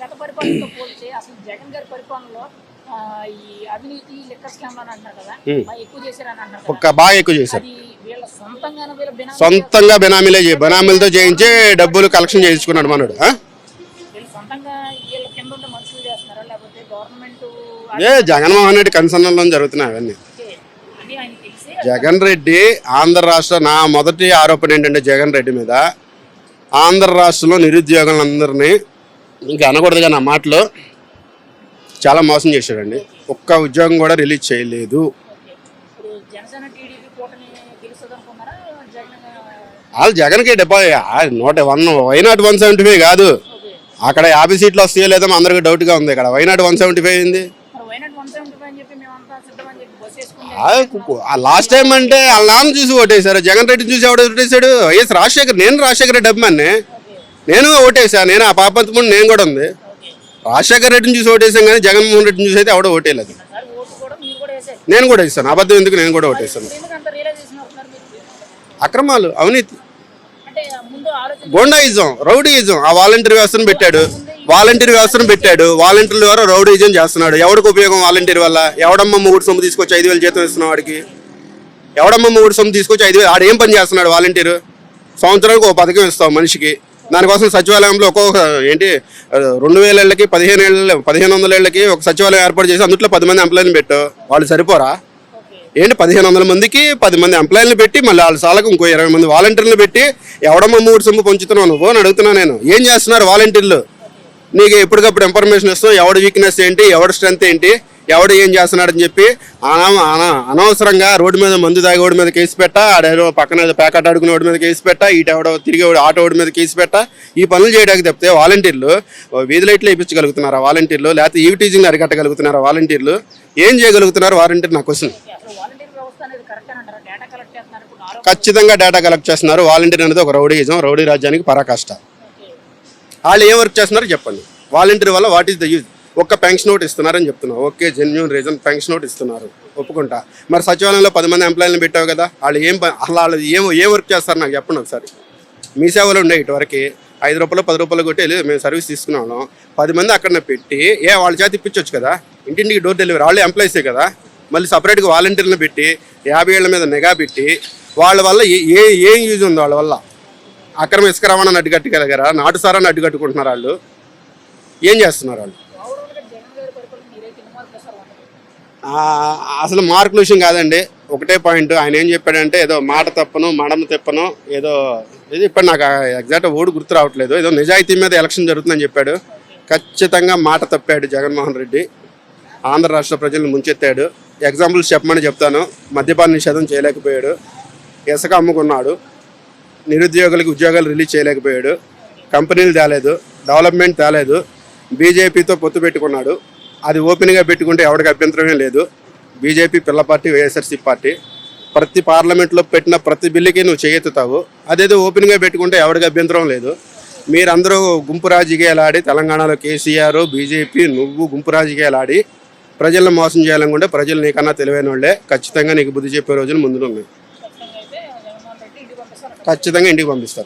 గత పరిపాలనతో పోల్చి అసలు జగన్ గారి పరిపాలనలో ఈ అవినీతి లెక్క స్కామ్ అని అంటున్నారు కదా, ఎక్కువ చేశారని అంటున్నారు. బాగా ఎక్కువ చేశారు. అది వీళ్ళ సొంతంగా బెనామీలతో చేయించి డబ్బులు కలెక్షన్ చేయించుకున్నాడు మనోడు. వీళ్ళు సొంతంగా వీళ్ళ కింద ఉండే మనుషులు చేస్తున్నారా లేకపోతే గవర్నమెంట్? జగన్మోహన్ రెడ్డి కన్సర్న్లో జరుగుతున్నాయి అవన్నీ. జగన్ రెడ్డి ఆంధ్ర రాష్ట్ర నా మొదటి ఆరోపణ ఏంటంటే జగన్ రెడ్డి మీద ఆంధ్ర రాష్ట్రంలో నిరుద్యోగులందరినీ ఇంకా అనకూడదు కానీ ఆ మాటలో చాలా మోసం చేశాడండి. ఒక్క ఉద్యోగం కూడా రిలీజ్ చేయలేదు. వాళ్ళు జగన్కి వైనాట్ 175 కాదు, అక్కడ 50 సీట్లు వస్తాయో లేదో అందరికీ డౌట్గా ఉంది. ఇక్కడ వైనాట్ 175 అయింది. లాస్ట్ టైం అంటే వాళ్ళ నాన్న చూసి ఓటేశారు, జగన్ రెడ్డి చూసి ఎవడ ఓటేశాడు? వైఎస్ రాజశేఖర్. నేను రాజశేఖర రెడ్డి అభిమాన్ని, నేను ఓటేసాను. నేను ఆ పాపంతముందు నేను కూడా ఉంది. రాజశేఖర రెడ్డిని చూసి ఓటేసాను కానీ జగన్మోహన్ రెడ్డిని చూసి అయితే ఎవడో ఓటేయలేదు. నేను కూడా వేసాను. అబద్ధం ఎందుకు, నేను కూడా ఓటేసాను. అక్రమాలు, అవినీతి, గోండాయిజం, రౌడీయిజం. ఆ వాలంటీర్ వ్యవస్థను పెట్టాడు. వాలంటీర్ల ద్వారా రౌడీయిజం చేస్తున్నాడు. ఎవరికి ఉపయోగం వాలంటీర్ వల్ల? ఎవడమ్మ 3 సొమ్ము తీసుకొచ్చి 5,000 జీతం ఇస్తున్నావు వాడికి? ఎవడమ్మ 3 సొమ్ము తీసుకొచ్చి 5,000? ఆడు ఏం పని చేస్తున్నాడు వాలంటీరు? సంవత్సరానికి ఒక పథకం ఇస్తావు మనిషికి. దానికోసం సచివాలయంలో ఒక్కొక్క 2,000 ఏళ్ళకి 1,500 ఏళ్ళకి ఒక సచివాలయం ఏర్పాటు చేసి అందులో 10 మంది ఎంప్లాయీని పెట్టు. వాళ్ళు సరిపోరా? 1,500 మందికి 10 మంది ఎంప్లాయీలను పెట్టి మళ్ళీ వాళ్ళ సాలకు ఇంకో 20 మంది వాలంటీర్లు పెట్టి ఎవడమ్మా 3 సొమ్ము పంచుతున్నావు నువ్వు అని అడుగుతున్నా నేను. ఏం చేస్తున్నారు వాలంటీర్లు? నీకు ఎప్పటికప్పుడు ఇన్ఫర్మేషన్ ఇస్తాం, ఎవడి వీక్నెస్ ఏంటి, ఎవడి స్ట్రెంత్ ఏంటి, ఎవడు ఏం చేస్తున్నాడని చెప్పి అనవసరంగా రోడ్డు మీద మందు తాగేవాడి మీద కేసు పెట్టా, ఆడేదో పక్కన ప్యాకెట్ ఆడుకునేవాడి మీద కేసు పెట్టా, ఈటెవడో తిరిగేవాడు ఆటోవాడి మీద కేసు పెట్టా. ఈ పనులు చేయడానికి తప్పితే వాలంటీర్లు వీధి లైట్లు వేయించగలుగుతున్నారా వాలంటీర్లు? లేకపోతే ఈవ్ టీజింగ్ అరికట్టగలుగుతున్నారా వాలంటీర్లు? ఏం చేయగలుగుతున్నారు వాలంటీర్? నా క్వశ్చన్. ఖచ్చితంగా డేటా కలెక్ట్ చేస్తున్నారు. వాలంటీర్ అనేది ఒక రౌడీయిజం, రౌడీ రాజ్యానికి పరాకాష్ట. వాళ్ళు ఏం వర్క్ చేస్తున్నారో చెప్పండి. వాలంటీర్ వల్ల వాట్ ఈస్ ద యూజ్? ఒక్క పెన్షన్ నోట్ ఇస్తున్నారని చెప్తున్నారు. Okay, genuine reason, pension note ఇస్తున్నారు, ఒప్పుకుంటా. మరి సచివాలయంలో 10 మంది ఎంప్లాయీలను పెట్టావు కదా, వాళ్ళు ఏం వర్క్ చేస్తారు నాకు చెప్పండి ఒకసారి. మీ సేవలు ఉండే ఇటువరకు 5 రూపాయలు 10 రూపాయలు కొట్టి మేము సర్వీస్ తీసుకున్నాం. 10 మంది అక్కడ పెట్టి వాళ్ళ చేతి ఇప్పించవచ్చు కదా. ఇంటింటికి డోర్ డెలివరీ, వాళ్ళు ఎంప్లాయీసే కదా. మళ్ళీ సపరేట్గా వాలంటీర్లను పెట్టి 50 ఏళ్ల మీద నిఘా పెట్టి వాళ్ళ వల్ల ఏం యూజ్ ఉంది? వాళ్ళ వల్ల అక్రమ ఇసుక రవాణాను అడ్డుకట్టగలిగారా? నాటు సారాన్ని అడ్డుకట్టుకుంటున్నారు. వాళ్ళు ఏం చేస్తున్నారు? వాళ్ళు అసలు మార్కుల విషయం కాదండి. ఒకటే పాయింట్. ఆయన ఏం చెప్పాడంటే ఏదో మాట తప్పను, మడమ తిప్పను, ఏదో ఇది ఇప్పుడు నాకు ఎగ్జాక్ట్ ఓడు గుర్తు రావట్లేదు. ఏదో నిజాయితీ మీద ఎలక్షన్ జరుగుతుందని చెప్పాడు. ఖచ్చితంగా మాట తప్పాడు జగన్మోహన్ రెడ్డి. ఆంధ్ర రాష్ట్ర ప్రజలను ముంచెత్తాడు. ఎగ్జాంపుల్స్ చెప్పమని చెప్తాను. మద్యపాన నిషేధం చేయలేకపోయాడు, ఇసుక అమ్ముకున్నాడు, నిరుద్యోగులకు ఉద్యోగాలు రిలీజ్ చేయలేకపోయాడు, కంపెనీలు తేలేదు, డెవలప్మెంట్ తేలేదు, బీజేపీతో పొత్తు పెట్టుకున్నాడు. అది ఓపెన్గా పెట్టుకుంటే ఎవరికి అభ్యంతరమే లేదు. బీజేపీ పిల్ల పార్టీ, వైఎస్ఆర్సీ పార్టీ. ప్రతి పార్లమెంట్లో పెట్టిన ప్రతి బిల్లుకి నువ్వు చేయెత్తుతావు. అదేదో ఓపెన్గా పెట్టుకుంటే ఎవరికి అభ్యంతరం లేదు. మీరందరూ గుంపు రాజకీయాలు ఆడి తెలంగాణలో కేసీఆర్, బీజేపీ, నువ్వు గుంపు రాజకీయాలు ఆడి ప్రజలను మోసం చేయాలనుకుంటే ప్రజలు నీకన్నా తెలివైన వాళ్ళే. ఖచ్చితంగా నీకు బుద్ధి చెప్పే రోజులు ముందులో ఉన్నాయి. ఖచ్చితంగా ఇంటికి పంపిస్తారు.